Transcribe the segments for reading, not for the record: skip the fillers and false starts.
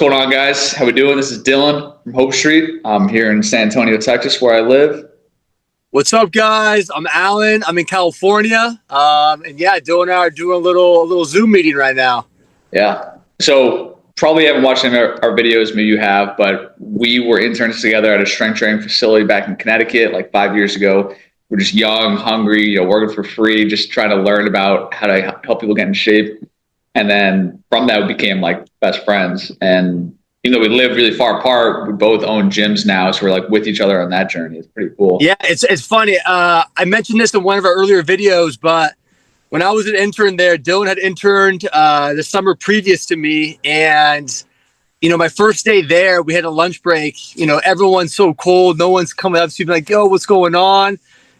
going on, guys? How we doing? This is Dylan from Hope Street. I'm here in San Antonio, Texas, where I live. What's up, guys? I'm Alan. I'm in California, and yeah, Dylan and I are doing a little Zoom meeting right now. Yeah. So probably haven't watched any of our videos. Maybe you have, but we were interns together at a strength training facility back in Connecticut like 5 years ago. We're just young, hungry, working for free, just trying to learn about how to help people get in shape. And then from that, we became like best friends. And even though we live really far apart, we both own gyms now. So we're like with each other on that journey. It's pretty cool. Yeah, it's funny. I mentioned this in one of our earlier videos, but when I was an intern there, Dylan had interned the summer previous to me. And, my first day there, we had a lunch break. Everyone's so cold. No one's coming up to me like, yo, what's going on?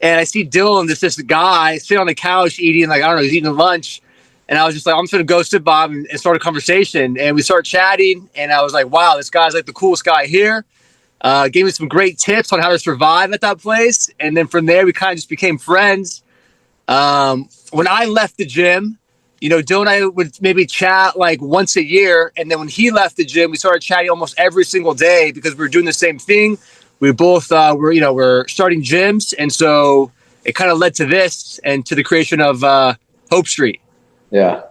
And I see Dylan, this guy sitting on the couch eating, like, I don't know, he's eating lunch. And I was just like, I'm just going to go sit by him and start a conversation. And we started chatting. And I was like, wow, this guy's like the coolest guy here. Gave me some great tips on how to survive at that place. And then from there, we kind of just became friends. When I left the gym, Dylan and I would maybe chat like once a year. And then when he left the gym, we started chatting almost every single day because we were doing the same thing. We both we're starting gyms. And so it kind of led to this and to the creation of Hope Street. Yeah.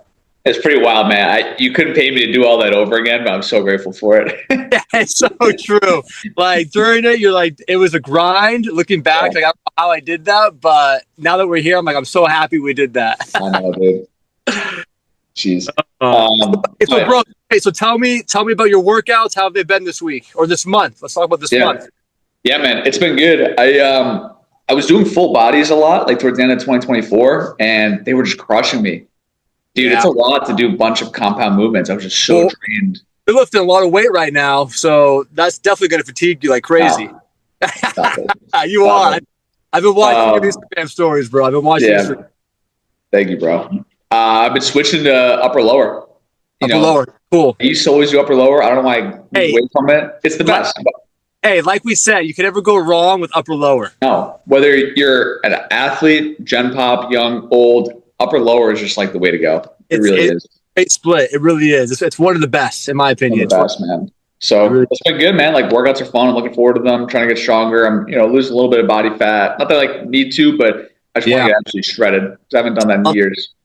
It's pretty wild, man. You couldn't pay me to do all that over again, but I'm so grateful for it. Yeah, it's so true. Like during it, you're like, it was a grind. Looking back, like I don't know how I did that, but now that we're here, I'm like, I'm so happy we did that. I know, dude. Jeez. So tell me about your workouts. How have they been this week or this month? Let's talk about this month. Yeah, man, it's been good. I was doing full bodies a lot, like towards the end of 2024, and they were just crushing me. Dude, It's a lot to do a bunch of compound movements. I was just so drained. You're lifting a lot of weight right now, so that's definitely going to fatigue you like crazy. You are. I've been watching your Instagram stories, bro. I've been watching. Yeah. Thank you, bro. I've been switching to upper lower. Lower, cool. I used to always do upper lower. I don't know why I moved away from it. It's the best. Hey, like we said, you can never go wrong with upper lower. No, whether you're an athlete, gen pop, young, old. Upper lower is just like the way to go. It really is. Great split. It really is. It's one of the best, in my opinion. One of the best, man. So it's been good, man. Like workouts are fun. I'm looking forward to them. Trying to get stronger. I'm, losing a little bit of body fat. Not that I need to, but I just want to get absolutely shredded because I haven't done that in years.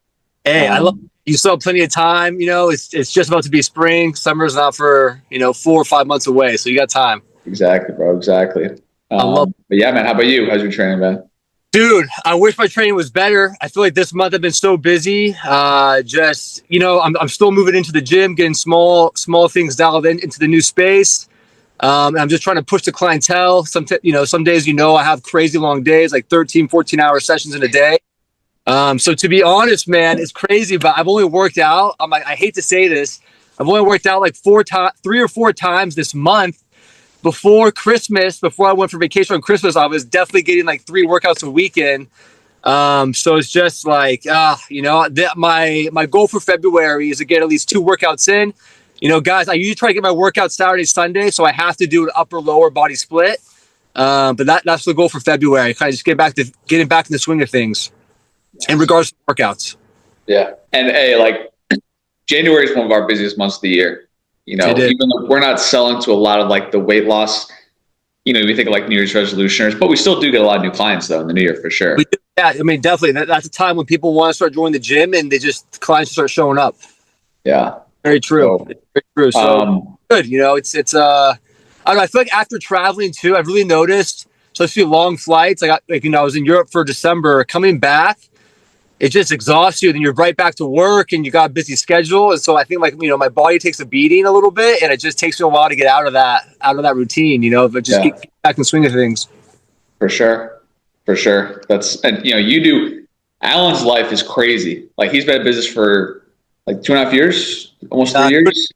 Hey, I love. You still have plenty of time. It's just about to be spring. Summer's not for 4 or 5 months away, so you got time. Exactly, bro. Exactly. But yeah, man. How about you? How's your training, man? Dude, I wish my training was better. I feel like this month I've been so busy. I'm still moving into the gym, getting small things dialed into the new space. I'm just trying to push the clientele. Some days, I have crazy long days, like 13, 14-hour sessions in a day. So to be honest, man, it's crazy, but I've only worked out. I hate to say this. I've only worked out like 3 or 4 times this month. Before Christmas, before I went for vacation on Christmas, I was definitely getting like 3 workouts a weekend. So it's just like, my goal for February is to get at least 2 workouts in. Guys, I usually try to get my workout Saturday, Sunday, so I have to do an upper lower body split. But that's the goal for February. Kind of just getting back in the swing of things in regards to workouts. Yeah. And hey, like January is one of our busiest months of the year. Even though we're not selling to a lot of like the weight loss, we think of like New Year's resolutioners, but we still do get a lot of new clients though in the new year for sure. Yeah, definitely. That's a time when people want to start joining the gym and clients start showing up. Yeah. Very true. Very true. So good. It's I don't know. I feel like after traveling too, I've really noticed, especially long flights. I was in Europe for December, coming back. It just exhausts you. Then you're right back to work and you got a busy schedule. And so I think my body takes a beating a little bit and it just takes me a while to get out of that routine, but just get back in the swing of things. For sure. Alan's life is crazy. Like he's been in business for like 2.5 years, almost 3 years.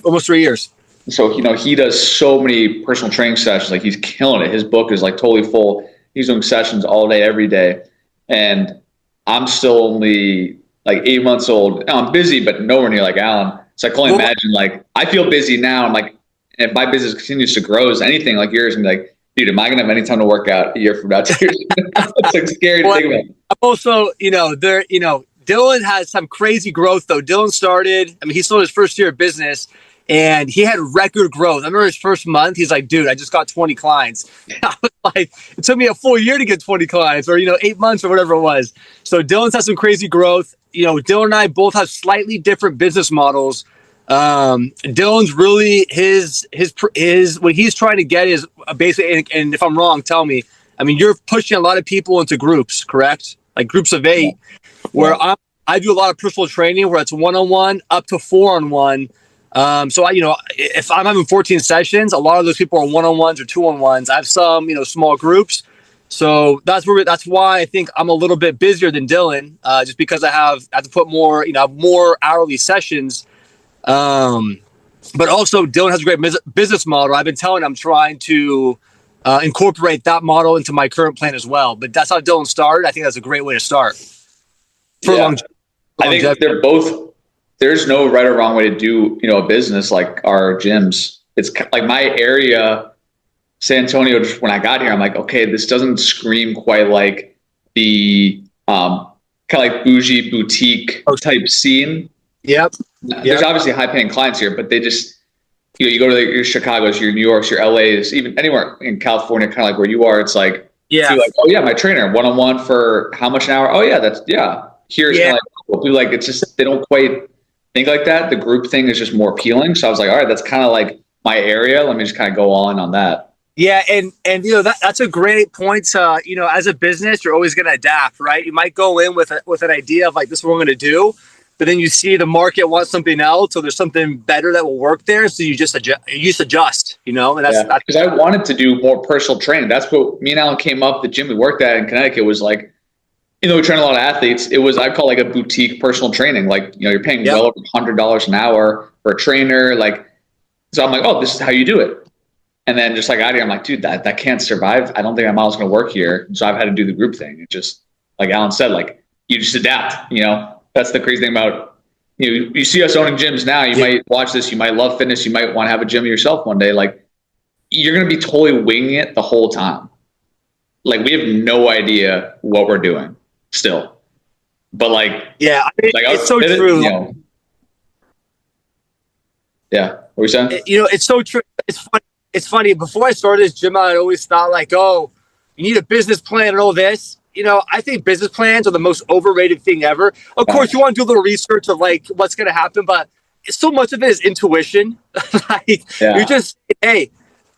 Almost 3 years. So, he does so many personal training sessions. Like he's killing it. His book is like totally full. He's doing sessions all day, every day. And I'm still only like 8 months old. I'm busy, but nowhere near like Alan. So I can only imagine, like, I feel busy now. I'm like, if my business continues to grow as anything like yours, and like, dude, am I going to have any time to work out a year from now? It's like scary to think about. I'm also, Dylan has some crazy growth though. Dylan started, he's still in his first year of business. and he had record growth. I remember his first month, he's like, dude, I just got 20 clients. I was like, it took me a full year to get 20 clients, or 8 months or whatever it was. So Dylan's had some crazy growth. Dylan and I both have slightly different business models. Dylan's really his what he's trying to get is basically, and if I'm wrong, tell me. I mean, you're pushing a lot of people into groups, correct? Like groups of 8, where I do a lot of personal training where it's 1-on-1 up to 4-on-1. So if I'm having 14 sessions, a lot of those people are 1-on-1s or 2-on-1s. I have some, small groups. So that's why I think I'm a little bit busier than Dylan, just because I have to put more, more hourly sessions. But also Dylan has a great business model. I've been telling him I'm trying to incorporate that model into my current plan as well. But that's how Dylan started. I think that's a great way to start. I think they're both, there's no right or wrong way to do, a business like our gyms. It's like my area, San Antonio, just when I got here, I'm like, okay, this doesn't scream quite like the kind of like bougie boutique type scene. Yep. There's obviously high paying clients here, but they just, you go to your Chicago's, your New York's, your LA's, even anywhere in California, kind of like where you are, it's like, you're like, oh yeah, my trainer, 1-on-1 for how much an hour? Oh yeah, here's kind of like, it's just, they don't quite think like that. The group thing is just more appealing. So I was like, all right, that's kind of like my area. Let me just kind of go on that. Yeah. And that's a great point. As a business, you're always going to adapt, right? You might go in with an idea of like, this is what we're going to do, but then you see the market wants something else. So there's something better that will work there. So you just adjust, and that's because I wanted to do more personal training. That's what me and Alan came up. The gym we worked at in Connecticut was like, we train a lot of athletes. It was, I call like a boutique personal training. Like, you're paying well over $100 an hour for a trainer. Like, so I'm like, oh, this is how you do it. And then just like out here, I'm like, dude, that can't survive. I don't think my model's going to work here. So I've had to do the group thing. It just, like Alan said, like you just adapt, that's the crazy thing about, you see us owning gyms now, you might watch this, you might love fitness. You might want to have a gym yourself one day. Like you're going to be totally winging it the whole time. Like we have no idea what we're doing still, but like, it's so true. What were you saying? It's so true. It's funny. Before I started this gym, I always thought like, oh, you need a business plan and all this. I think business plans are the most overrated thing ever. Of course, you want to do a little research of like what's going to happen, but so much of it is intuition. You just, hey,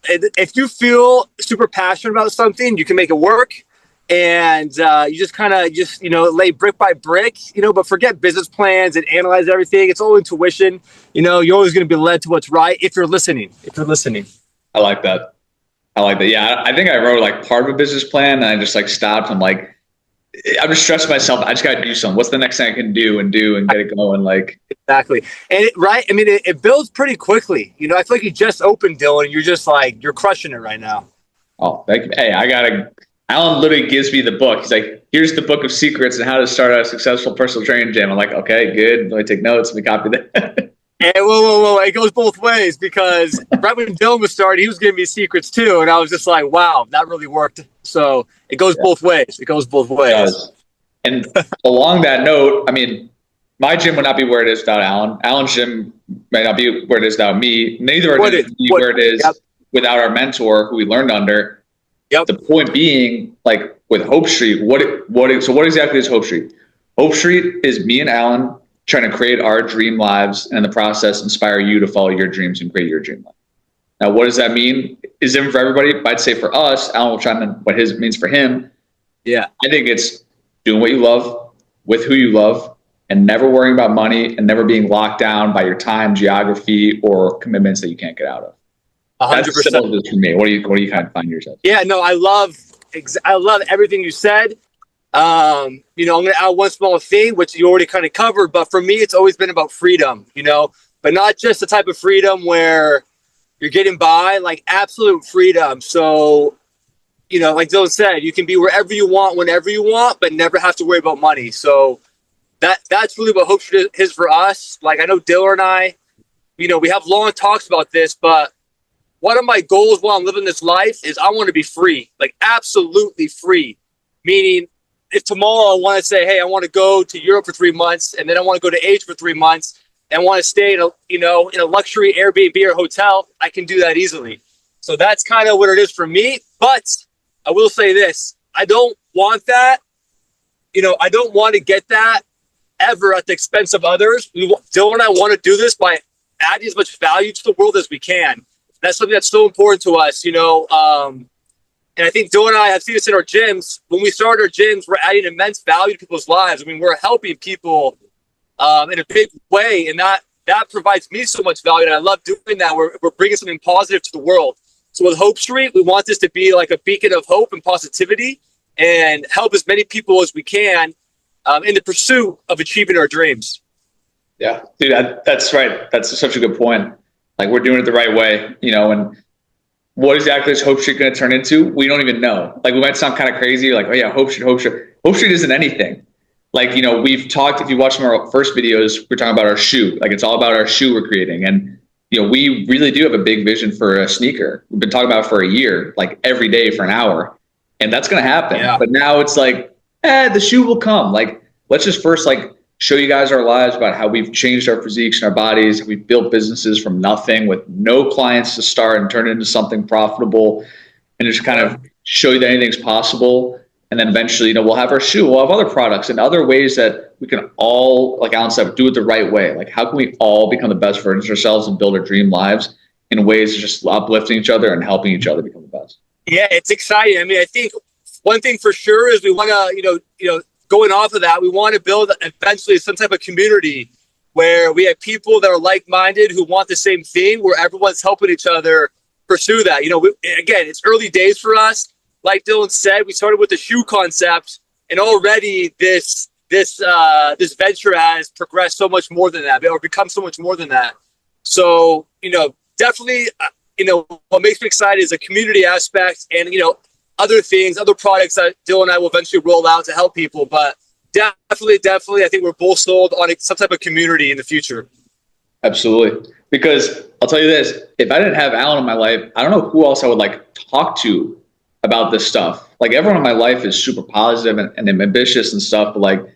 if you feel super passionate about something, you can make it work. And you just kind of lay brick by brick, but forget business plans and analyze everything. It's all intuition. You're always going to be led to what's right if you're listening. I like that. Yeah, I think I wrote like part of a business plan and I just like stopped. I'm like, I'm just stressing myself. I just got to do something. What's the next thing I can do and get it going? Like exactly. And it builds pretty quickly. I feel like you just opened, Dylan, and you're just like, you're crushing it right now. Oh, thank you. Hey, Alan literally gives me the book. He's like, here's the book of secrets and how to start a successful personal training gym. I'm like, okay, good. Let me take notes. Let me copy that. Hey, whoa. It goes both ways because right when Dylan was starting, he was giving me secrets too. And I was just like, wow, that really worked. So it goes both ways. And along that note, I mean, my gym would not be where it is without Alan. Alan's gym may not be where it is without me. Neither are going to be where it is without our mentor who we learned under. Yep. The point being, like with Hope Street, what exactly is Hope Street? Hope Street is me and Alan trying to create our dream lives and in the process inspire you to follow your dreams and create your dream life. Now, what does that mean? Is different for everybody. I'd say for us, Alan will chime in what his means for him. Yeah. I think it's doing what you love with who you love and never worrying about money and never being locked down by your time, geography, or commitments that you can't get out of. 100%. That's simple for me. What do you kind of find yourself? Yeah, no, I love everything you said. I'm going to add one small thing, which you already kind of covered, but for me, it's always been about freedom, but not just the type of freedom where you're getting by, like absolute freedom. So, like Dylan said, you can be wherever you want, whenever you want, but never have to worry about money. So that's really what Hope Street is for us. Like I know Dylan and I, we have long talks about this, but one of my goals while I'm living this life is I want to be free, like absolutely free. Meaning if tomorrow I want to say, hey, I want to go to Europe for 3 months and then I want to go to Asia for 3 months, and want to stay in a luxury Airbnb or hotel, I can do that easily. So that's kind of what it is for me. But I will say this: I don't want that. I don't want to get that ever at the expense of others. Dylan and I want to do this by adding as much value to the world as we can. That's something that's so important to us, and I think Dylan and I have seen this in our gyms. When we started our gyms, we're adding immense value to people's lives. I mean, we're helping people in a big way, and that provides me so much value, and I love doing that. We're bringing something positive to the world. So with Hope Street, we want this to be like a beacon of hope and positivity, and help as many people as we can in the pursuit of achieving our dreams. Yeah, dude, that's right. That's such a good point. Like, we're doing it the right way, and what exactly is Hope Street going to turn into? We don't even know. Like, we might sound kind of crazy, like, oh yeah, Hope Street. Hope Street isn't anything. Like, we've talked, if you watch some of our first videos, we're talking about our shoe. Like, it's all about our shoe we're creating. And, we really do have a big vision for a sneaker. We've been talking about it for a year, like every day for an hour. And that's going to happen. Yeah. But now it's like, the shoe will come. Like, let's just first, show you guys our lives about how we've changed our physiques and our bodies. We've built businesses from nothing with no clients to start and turn it into something profitable, and just kind of show you that anything's possible. And then eventually, we'll have our shoe, we'll have other products and other ways that we can all, like Alan said, do it the right way. Like, how can we all become the best versions of ourselves and build our dream lives in ways of just uplifting each other and helping each other become the best? Yeah, it's exciting. I mean, I think one thing for sure is we want to, going off of that, we want to build eventually some type of community where we have people that are like-minded who want the same thing, where everyone's helping each other pursue that. Again, it's early days for us. Like Dylan said, we started with the shoe concept, and already this venture has progressed so much more than that, or become so much more than that. So, definitely, what makes me excited is the community aspect, and, other things, other products that Dylan and I will eventually roll out to help people. But definitely, I think we're both sold on some type of community in the future. Absolutely. Because I'll tell you this, if I didn't have Alan in my life, I don't know who else I would talk to about this stuff. Like, everyone in my life is super positive and ambitious and stuff, but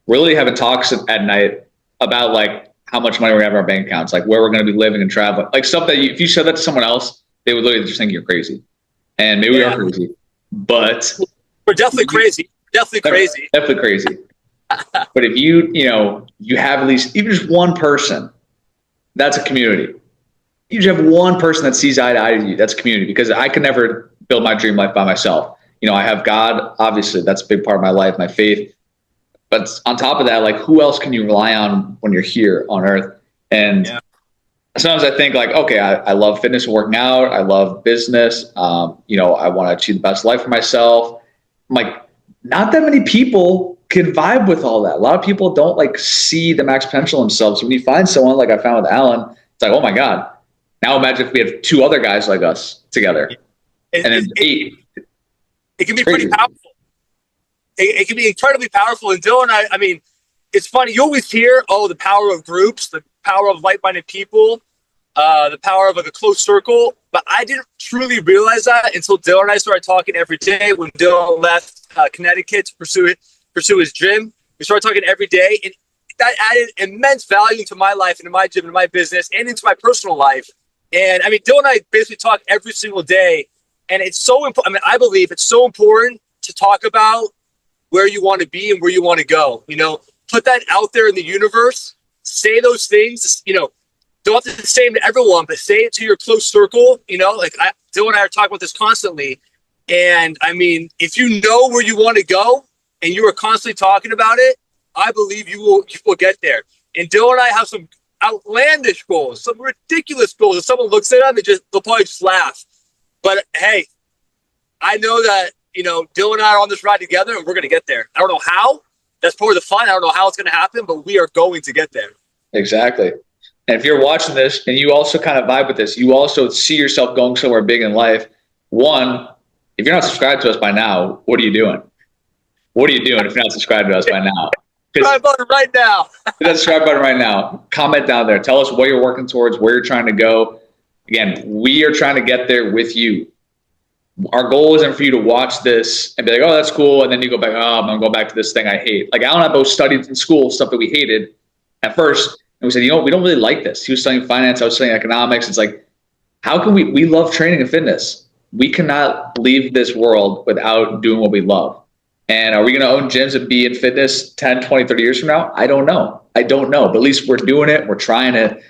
really having talks at night about how much money we have in our bank accounts, like where we're going to be living and traveling, like stuff that if you said that to someone else, they would literally just think you're crazy. And maybe we are crazy. But we're definitely crazy. Definitely crazy. But if you have at least even just one person, that's a community. You just have one person that sees eye to eye to you. That's a community, because I could never build my dream life by myself. I have God, obviously, that's a big part of my life, my faith. But on top of that, who else can you rely on when you're here on earth? And sometimes I think okay, I love fitness and working out. I love business. I want to achieve the best life for myself. I'm not that many people can vibe with all that. A lot of people don't see the max potential themselves. When you find someone like I found with Alan, it's oh my God. Now imagine if we have two other guys like us together. And then eight. It can be pretty powerful. It can be incredibly powerful. And Dylan, I mean, it's funny. You always hear, the power of groups, the power of like-minded people, the power of a close circle. But I didn't truly realize that until Dylan and I started talking every day. When Dylan left Connecticut to pursue his gym, we started talking every day, and that added immense value to my life, into my gym, into my business, and into my personal life. And I mean, Dylan and I basically talk every single day, and it's so important. I mean, I believe it's so important to talk about where you want to be and where you want to go. Put that out there in the universe. Say those things. Don't have to say them to everyone, but say it to your close circle. Dylan and I are talking about this constantly. And I mean, if you know where you want to go and you are constantly talking about it, I believe you will get there. And Dylan and I have some outlandish goals, some ridiculous goals. If someone looks at them, they'll probably just laugh. But hey, I know that, Dylan and I are on this ride together, and we're going to get there. I don't know how. That's part of the fun. I don't know how it's going to happen, but we are going to get there. Exactly. And if you're watching this and you also kind of vibe with this, you also see yourself going somewhere big in life. One, if you're not subscribed to us by now, what are you doing? What are you doing if you're not subscribed to us by now? Subscribe button right now. Hit that subscribe button right now. Comment down there. Tell us what you're working towards, where you're trying to go. Again, we are trying to get there with you. Our goal isn't for you to watch this and be like, oh, that's cool. And then you go back, oh, I'm going to go back to this thing I hate. Like Alan and I both studied in school stuff that we hated at first. And we said, you know, we don't really like this. He was studying finance, I was studying economics. It's like, how can we love training and fitness. We cannot leave this world without doing what we love. And are we going to own gyms and be in fitness 10, 20, 30 years from now? I don't know. But at least we're doing it. We're trying it.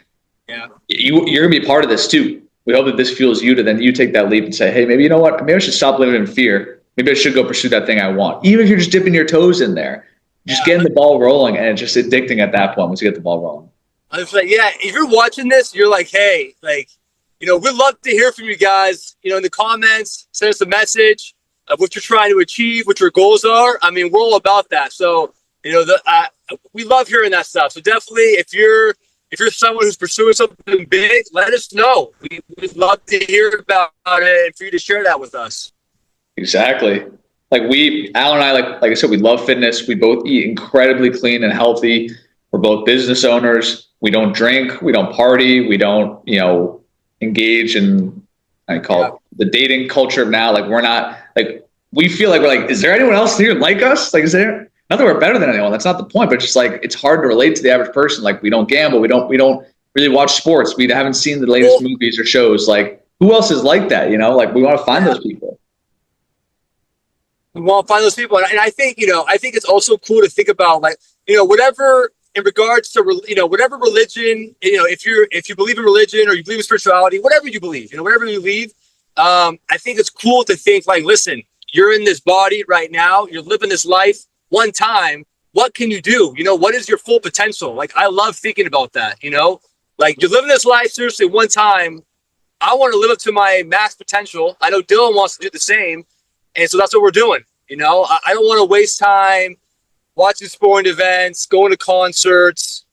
Yeah. You're going to be a part of this too. We hope that this fuels you to then you take that leap and say, hey, maybe you know what? Maybe I should stop living in fear. Maybe I should go pursue that thing I want. Even if you're just dipping your toes in there, just getting the ball rolling, and it's just addicting at that point once you get the ball rolling. I was like, yeah, if you're watching this, you're like, hey, like, you know, we'd love to hear from you guys, you know, in the comments, send us a message of what you're trying to achieve, what your goals are. I mean, we're all about that. So, you know, we love hearing that stuff. So definitely, if you're someone who's pursuing something big, let us know. We'd love to hear about it and for you to share that with us. Exactly. Like Al and I, like I said, we love fitness. We both eat incredibly clean and healthy. We're both business owners. We don't drink. We don't party. We don't, you know, engage in, I call it the dating culture of now. Like we're not, like, we feel like we're like, is there anyone else here like us? Like, is there, not that we're better than anyone. That's not the point, but just like, it's hard to relate to the average person. Like we don't gamble. We don't really watch sports. We haven't seen the latest movies or shows. Like who else is like that? You know, like we want to find those people. We want to find those people. And I think, you know, I think it's also cool to think about, like, you know, whatever in regards to, you know, whatever religion, you know, if you believe in religion or you believe in spirituality, whatever you believe, you know, whatever you believe, I think it's cool to think like, listen, you're in this body right now, you're living this life one time. What can you do? You know, what is your full potential? Like, I love thinking about that, you know, like you're living this life seriously one time. I want to live up to my max potential. I know Dylan wants to do the same. And so that's what we're doing. You know, I don't want to waste time watching sporting events, going to concerts,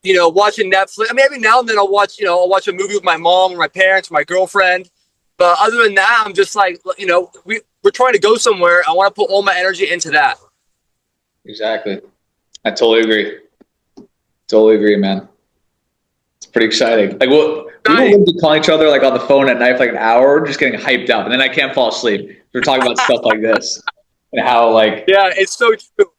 you know, watching Netflix. I mean, every now and then I'll watch a movie with my mom or my parents or my girlfriend. But other than that, I'm just like, you know, we're trying to go somewhere. I want to put all my energy into that. Exactly. I totally agree, man. It's pretty exciting. Like, well, we will be calling each other like on the phone at night for like an hour, just getting hyped up, and then I can't fall asleep. We're talking about stuff like this and how, like, yeah, it's so true.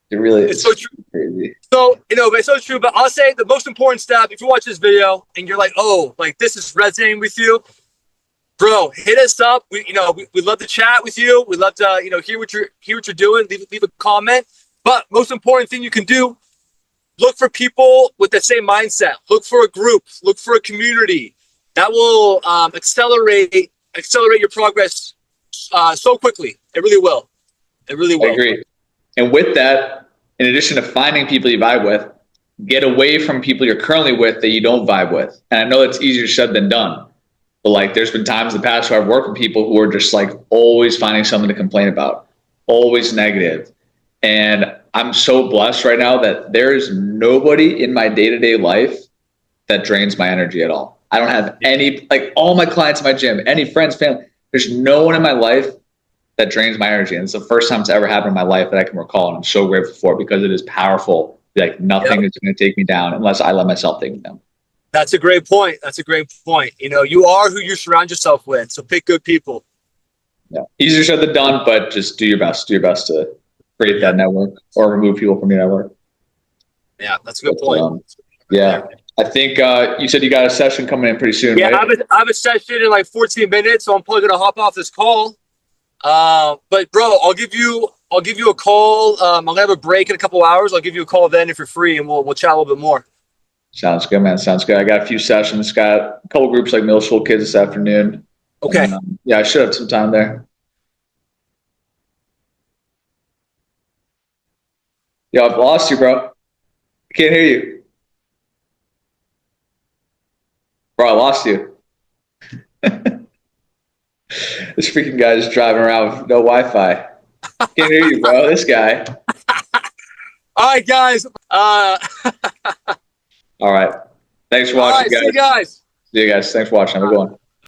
It really is. It's so true. Crazy. So, you know, it's so true. But I'll say the most important step, if you watch this video and you're like, oh, like this is resonating with you, bro, hit us up. We'd love to chat with you. We'd love to, you know, hear what you're doing. Leave a comment. But most important thing you can do, look for people with the same mindset. Look for a group. Look for a community that will accelerate your progress so quickly. It really will. It really will. I agree. And with that, in addition to finding people you vibe with, get away from people you're currently with that you don't vibe with. And I know it's easier said than done. But like, there's been times in the past where I've worked with people who are just like always finding something to complain about, always negative. And I'm so blessed right now that there is nobody in my day-to-day life that drains my energy at all. I don't have any, like all my clients in my gym, any friends, family, there's no one in my life that drains my energy. And it's the first time it's ever happened in my life that I can recall. And I'm so grateful for it because it is powerful. Like nothing is going to take me down unless I let myself take me down. That's a great point. You know, you are who you surround yourself with. So pick good people. Yeah. Easier said than done, but just do your best. Do your best to create that network or remove people from your network. Yeah, that's a good point. Yeah. I think you said you got a session coming in pretty soon, right? I have a session in like 14 minutes, so I'm probably going to hop off this call. But bro, I'll give you a call. I'm going to have a break in a couple hours. I'll give you a call then if you're free, and we'll chat a little bit more. Sounds good, man. Sounds good. I got a few sessions. Got a couple groups like middle school kids this afternoon. Okay. And, yeah, I should have some time there. Yo, I've lost you, bro. I can't hear you. Bro, I lost you. This freaking guy is driving around with no Wi-Fi. Can't hear you, bro. This guy. All right, guys. All right. Thanks for watching, guys. See you guys. See you guys. Thanks for watching. Have a good one.